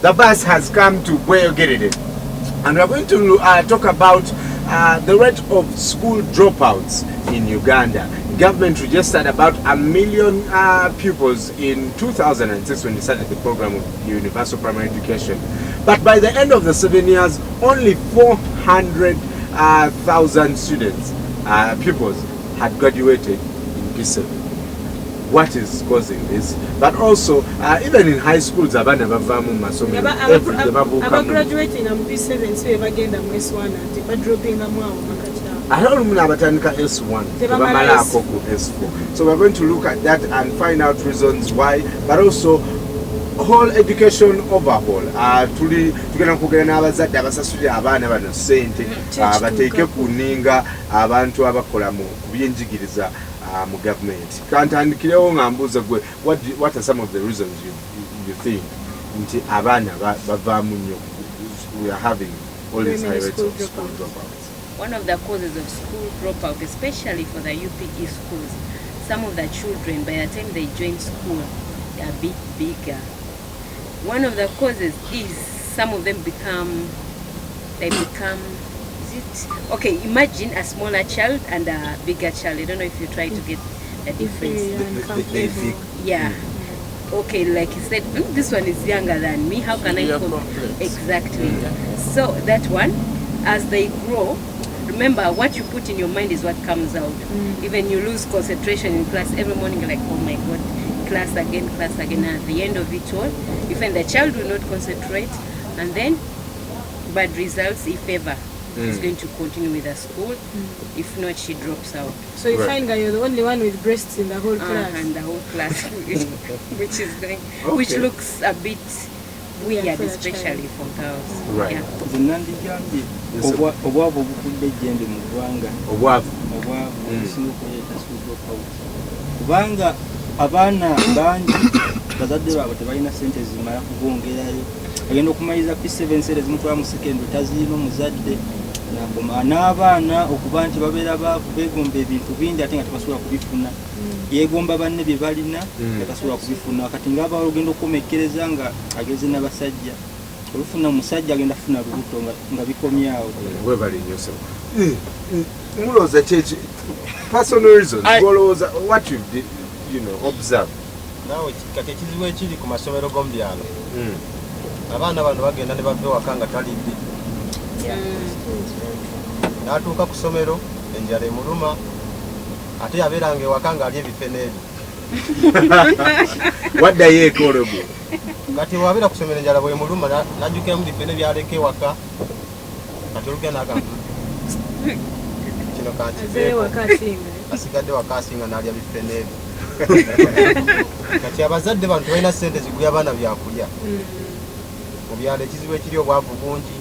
The bus has come to Bweyogerere, and we are going to talk about the rate of school dropouts in Uganda. Government registered about 1 million pupils in 2006 when they started the program of universal primary education. But by the end of the 7 years, only 400,000 students, pupils, had graduated in P7. What is causing this? But also, even in high schools, abana bavamu masomero every day babuka graduating in P7 so bagenda mu S1 ati ba dropping amu awo makati aho muna abatandika S1 bamalako ku S4. So we're going to look at that and find out reasons why, but also whole education overhaul. Tugenda kugenda n'abazadde abasasulira abaana bano ssente bateeke kuninga abantu abakola mu byenjigiriza mu government. Kantandikirewo nga mbuuza gwe, what are some of the reasons you think nti abaana bavaamu nnyo, we are having all these high rates of school dropouts? One of the causes of school dropout, especially for the UPE schools, some of the children, by the time they join school, they are a bit bigger. One of the causes is some of them become, okay, imagine a smaller child and a bigger child. I don't know if you try to get the difference. Yeah. Okay, like you said, this one is younger than me. How can I cope? Exactly. So that one, as they grow, remember what you put in your mind is what comes out. Even you lose concentration in class every morning, you're like, oh my God, class again. At the end of it all, you find the child will not concentrate, and then bad results, if ever. Is going to continue with the school. If not, she drops out. So you find that you're the only one with breasts in the whole class. And the whole class, which is going, which looks a bit weird, especially for girls. Right. Yeah. Kubanga abaana bangi bazadde baabwe tebalina sente zimala kubongerayo, agenda okumaliriza P7 sente zimutwala mu secondary taziina omuzadde n'abaana okuba nti babeera beegomba ebintu bingi ate nga tebasobola kubifuna, yeegomba banne bye balina nga tasobola kubifuna. Kati ng'abaala ogenda okukomekkereza nga ageze n'abasajja, olufuna omusajja agenda kufuna lubuto nga bikomyawo. Webali nnyo so mulowooza kyeki personal reasons, olowooza what you did, observe. Nawe kati ekizibu ekiri ku masomero g'omu byalo, abaana bano bagenda ne bava ewaka nga talidde, n'atuuka ku ssomero enjala emuluma, ate yabeeranga ewaka ng'ali ebife n'ebyo. Waddayo eka olwo. Kati wabeera ku ssomero enjala bw'emuluma n'ajjukiramu bife n'ebyaleka ewaka, kati olugenda agamba kino kankiveeko, asigadde waka asinga n'alya bife n'ebyo. Kati abazadde bano tebalina ssente zigulya abaana byakulya. Mu byalo ekizibu ekiri obwavu bungi.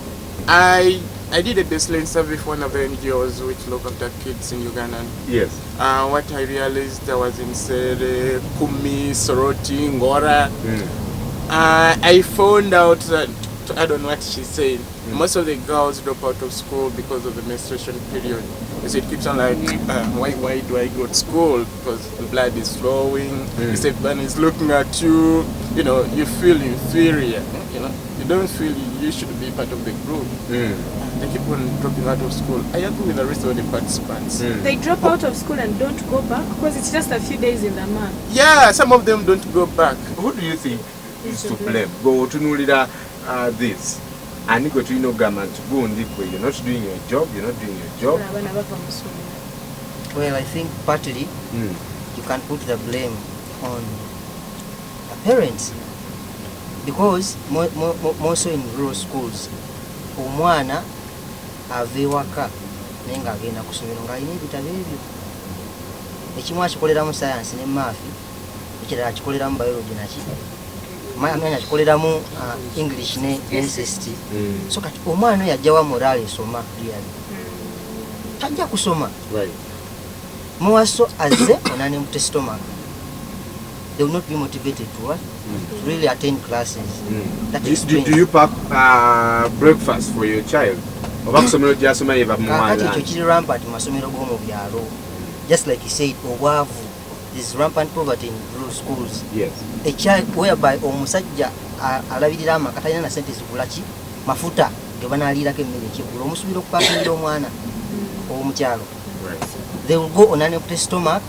I did a baseline survey for one of the NGOs which look after kids in Uganda. Yes. What I realized there was in Sere, Kumi, Soroti, Ngora. I found out that, to add on what she said, most of the girls drop out of school because of the menstruation period. So it keeps on like, why do I go to school? Because the blood is flowing, if everyone is looking at you, you feel inferior, you don't feel you should be part of the group. They keep on dropping out of school. I agree with the rest of the participants. They drop out of school and don't go back because it's just a few days in the month. Yeah, some of them don't go back. Who do you think is to blame? Go to Nulida this. And go to government, you're not doing your job, Well, I think partly you can put the blame on the parents, because more so in rural schools, omwana ava ewaka naye ng'agenda ku ssomero ng'alina ebitabo ebyo. Ekimu akikoleramu science ne math, ekirala akikoleramu biology manya akikoleramu English ne SST. So kati omwana oyo ajja wa morale esoma really tajja kusoma. Muwaso azze onane mu stomach, they will not be motivated to what? To really attend classes. Do you pack breakfast for your child? Kakati ekyo kiri rampant mu masomero g'omu byalo. Just like you said, obwavu, there's rampant poverty in rural schools. Yes. A child whereby omusajja alabirira amaka talina na sente zigulaki mafuta ge banaalirako emmere ekyeggulo omusuubira okupakingira omwana ow'omukyalo. They will go on an empty stomach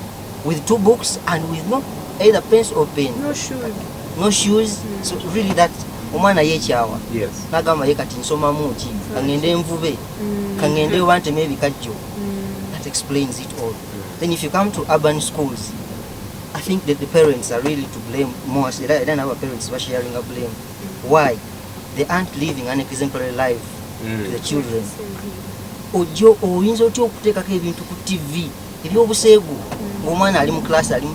with 2 books and with no either pens or pen. No shoes. So really that omwana yekyawa. Yes. Nagamba ye kati nsomamu ki kangende envube kangende wanteme ebikajjo. That explains it all. Then if you come to urban schools, I think that the parents are really to blame more. I don't have parents who are sharing a blame. Why? They aren't living an exemplary life to the children. Ojo oyinza otya okuteekako ebintu ku TV ebyobuseegu ng'omwana ali mu class ali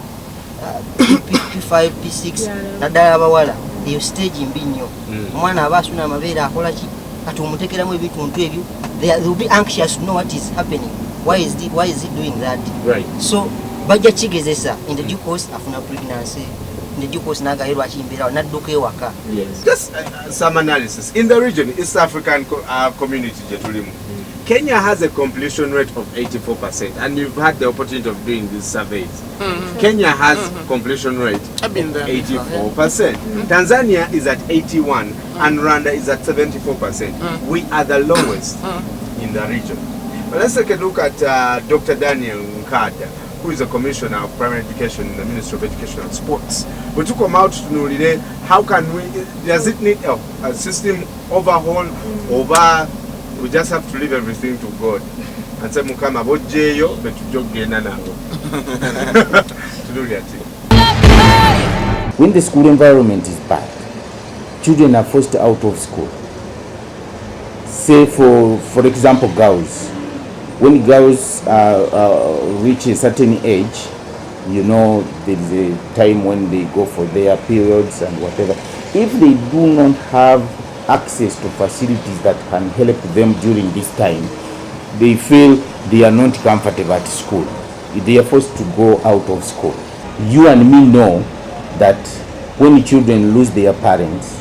P5 P6 naddala abawala eyo stage mbi nnyo. Omwana aba asuna amabeere akola ki kati omuteekeramu ebintu ebyo they will be anxious to know what is happening. Why is he doing that? Right. So bajja kigezesa in the due course afuna pregnancy in the due course n'agayirwa kimbirawo n'adduka ewaka. Yes. Just some analysis in the region, East African community gye tulimu. Kenya has a completion rate of 84%, and you've had the opportunity of doing these surveys. Kenya has completion rate of 84%. Tanzania is at 81%, and Rwanda is at 74%. We are the lowest in the region. But let's take a look at Dr. Daniel Nkada, who is a commissioner of primary education in the Ministry of Education and Sports. But to come out to know how can we, does it need a system overhaul, we just have to leave everything to God and say mukama bojjeyo betujogenda nabo to do that. When the school environment is bad, children are forced out of school. Say for example girls, when girls reach a certain age, you know, there is a time when they go for their periods and whatever. If they do not have access to facilities that can help them during this time, they feel they are not comfortable at school. They are forced to go out of school. You and me know that when children lose their parents,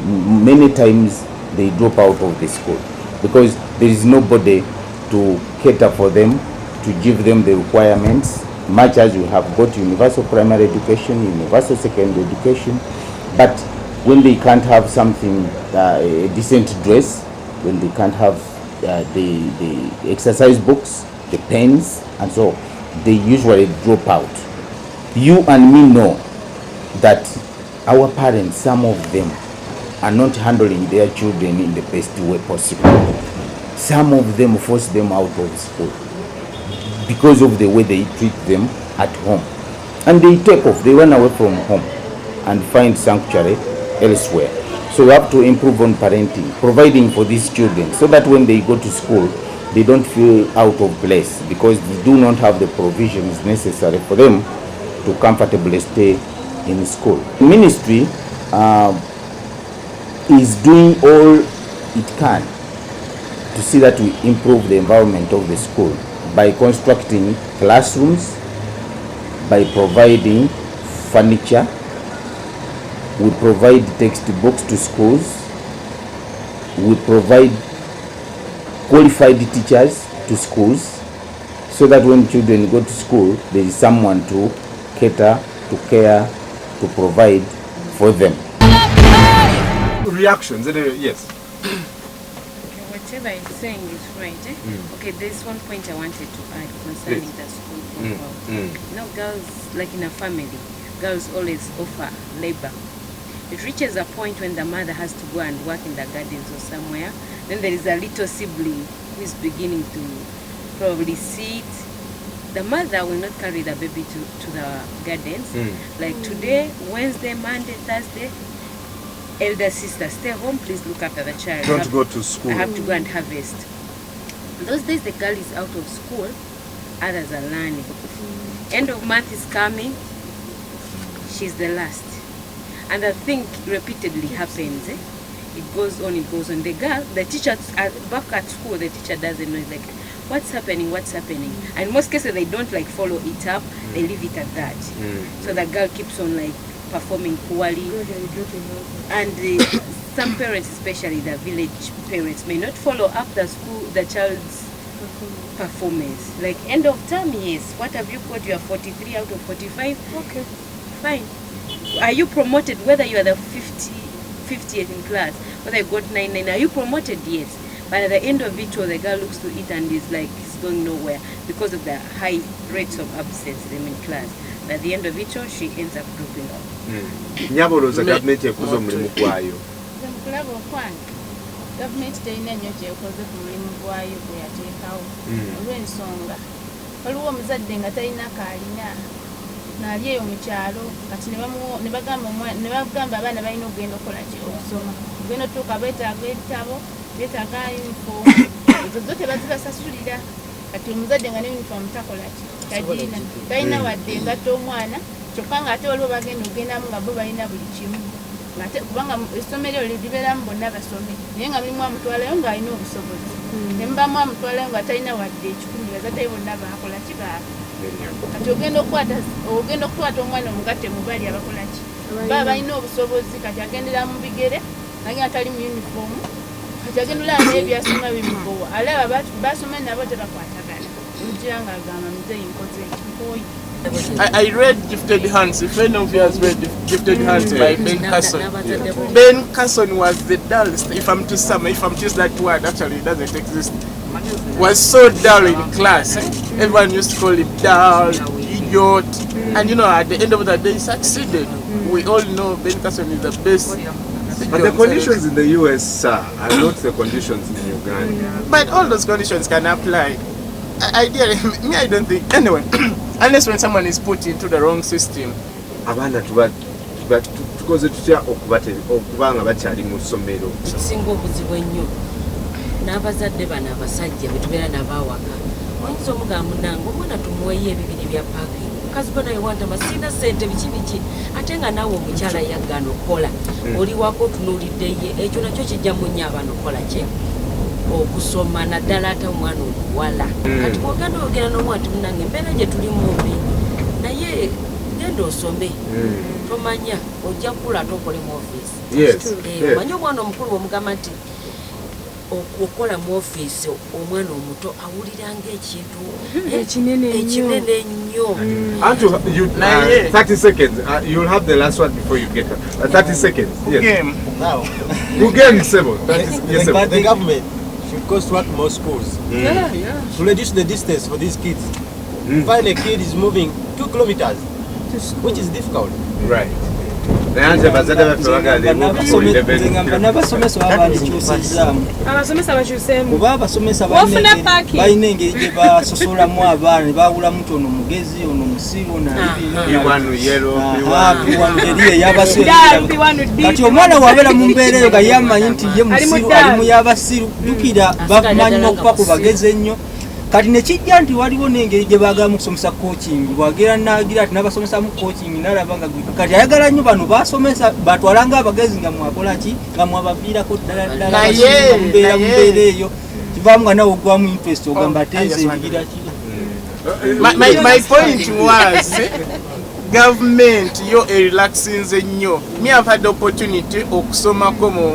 many times they drop out of the school because there is nobody to cater for them, to give them the requirements, much as you have got universal primary education, universal secondary education, but when they can't have something, a decent dress, when they can't have the exercise books, the pens, and so they usually drop out. You and me know that our parents, some of them, are not handling their children in the best way possible. Some of them force them out of school because of the way they treat them at home. And they take off, they run away from home and find sanctuary elsewhere. So we have to improve on parenting, providing for these children so that when they go to school, they don't feel out of place because they do not have the provisions necessary for them to comfortably stay in school. The ministry is doing all it can to see that we improve the environment of the school by constructing classrooms, by providing furniture. We provide textbooks to schools. We provide qualified teachers to schools so that when children go to school, there is someone to cater, to care, to provide for them. Reactions, yes. Whatever he's saying is right. Okay, there's one point I wanted to add concerning the school profile. You know, girls, like in a family, girls always offer labor. It reaches a point when the mother has to go and work in the gardens or somewhere. Then there is a little sibling who is beginning to probably see it. The mother will not carry the baby to the gardens. Like today, Wednesday, Monday, Thursday, elder sister, stay home, please look after the child. Don't go to school. I have to go and harvest. Those days the girl is out of school, others are learning. End of month is coming, she's the last. And the thing repeatedly happens. It goes on, it goes on. The girl, the teacher, back at school, the teacher doesn't know. It's like, what's happening, what's happening? And in most cases, they don't like follow it up. They leave it at that. So the girl keeps on like performing poorly. And some parents, especially the village parents, may not follow up the child's performance. Like end of term, yes. What have you got? You are 43 out of 45. Okay, fine. Are you promoted whether you are the 50th in class, or they got 99. Are you promoted? Yes. But at the end of it all, the girl looks to it and is like, it's going nowhere because of the high rates of absence them in class. But at the end of it all, she ends up dropping out. Nyaboloza government ekuzo mulimu kwayo. Kulabo kwange gavumenti terina nnyo kyekoze ku mulimu gwayo gwe yateekawo olw'ensonga waliwo omuzadde nga talina kaalina naali eyo mu kyalo kati ne bagamba abaana balina okugenda okukola ki okusoma ogenda otuuka beetaaga ebitabo beetaaga yunifoomu ezo zo tebazibasasulira kati omuzadde nga ne yunifoomu takola ki tagirina talina wadde engatta omwana kyokka ng'ate waliwo bagenda okugendamu nga bo balina buli kimu kubanga essomero eryo libeeramu bonna basome naye nga mulimu amutwalayo ng'alina obusobozi ne mubamu amutwalayo nga talina wadde ekikumi bazaddeyo bonna baakola ki baabe kati ogenda okukwata omwana omugatte mu bali abakola ki baba balina obusobozi kati agendera mu bigere naye nga tali mu yunifoomu kati agendera n'ebyasoma bimubowa alaba basoma nabo tebakwatagana omugira ng'agamba muzeeyi nkoze nkooyi. I read Gifted Hands. If any of you has read Gifted Hands by Ben Carson. Ben Carson was the dullest. If I'm to use that word, actually it doesn't exist. Was so dull in class. Everyone used to call him dull, idiot. And you know, at the end of the day, he succeeded. We all know Ben Carson is the best. But the conditions in the US are not the conditions in Uganda. But all those conditions can apply. Ideally, me, I don't think. Anyway, unless when someone is put into the wrong system. Abaana tukoze tutya okubanga bakyali mu ssomero. Kisinga obuzibu ennyo n'abazadde bano abasajja bwe tubeera n'abaawaka oyinza omugamba munange omwana tumuweeyo ebibiri bya paaki mukazi gwe naye wantama sirina ssente biki ate nga naawe omukyala yaggaana okukola oli wako otunuuliddeyo ekyo nakyo kijjamu nnyo abaana okukola ki okusoma naddala ate omwana omuwala kati bwogenda ogenda n'omwana timunange embeera gye tulimu mbi naye genda osome tomanya ojja kukula ate okole mu ofiisi omanyi omwana omukulu omugamba nti okukola mu ofiisi omwana omuto awuliranga ekintu ekinene ennyo. 30 seconds. You'll have the last one before you get her. 30 seconds. Yes. Now, the government should construct more schools to reduce the distance for these kids. Find a kid is moving 2 kilometers, which is difficult. Right. n'abasomesa babandikyusizaamu abasomesa bakyuseemu kuba abasomesa balina engeri gye basosolamu abaana ne bawulamu nti ono mugezi ono musiru eri eyabasiru kati omwana wabeera mu mbeera eyo nga yamanyi nti ye musiru ali mu yabasiru jjukira bamanyi n'okuba ku bagezi ennyo kati nekijja nti waliwo n'engeri gye baagala mu kusomesa coaching bwagera nagira ati n'abasomesa mu coaching n'alaba nga kati ayagala nnyo bano basomesa batwalanga abagezi nga mwakola ki nga mwabaviirako ddala mubeera mu mbeera eyo kivaamu nga nawe ogwamu interest ogamba teeze ebigira ki. My point was government yo relaxinze nnyo. Me have had the opportunity okusomako mu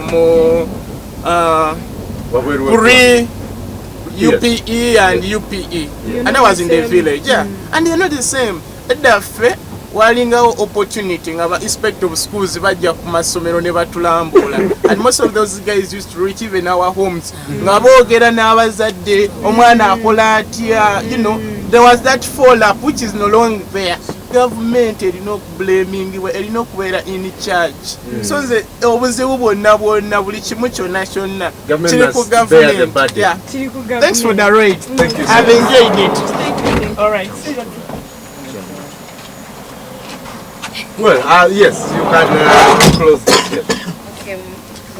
UPE and UPE, and I was in the village, and they're not the same. Edaffe walingawo opportunity ngaba inspect of schools bajja ku masomero ne batulambula, and most of those guys used to reach even our homes nga boogera n'abazadde omwana akola atya, you know, there was that fall up which is no longer there. Government erina okublamingibwa, erina okubeera in charge. So nze obuzibu bwonna buli kimu kyonna kiri ku government. Thanks for the rate. I've enjoyed it. All right. Well, yes, you can close this. Okay,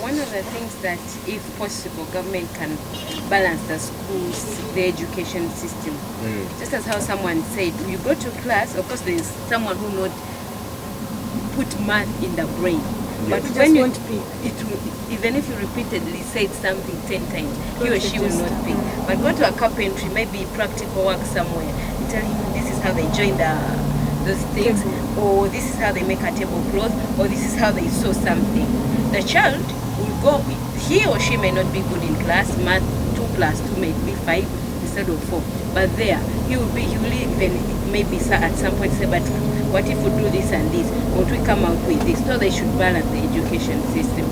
one of the things that, if possible, government can balance the schools, the education system. Just as how someone said, you go to class, of course there is someone who not put math in the brain. But when you even if you repeatedly say something 10 times, he or she will not pick. But go to a carpentry, maybe practical work somewhere, and tell him this is how they join those things, or this is how they make a tablecloth, or this is how they sew something. The child will go, he or she may not be good in class, math 2 + 2 may be 5 instead of 4. But there, he will even maybe at some point say, but what if we do this and this? Won't we come out with this? So they should balance the education system.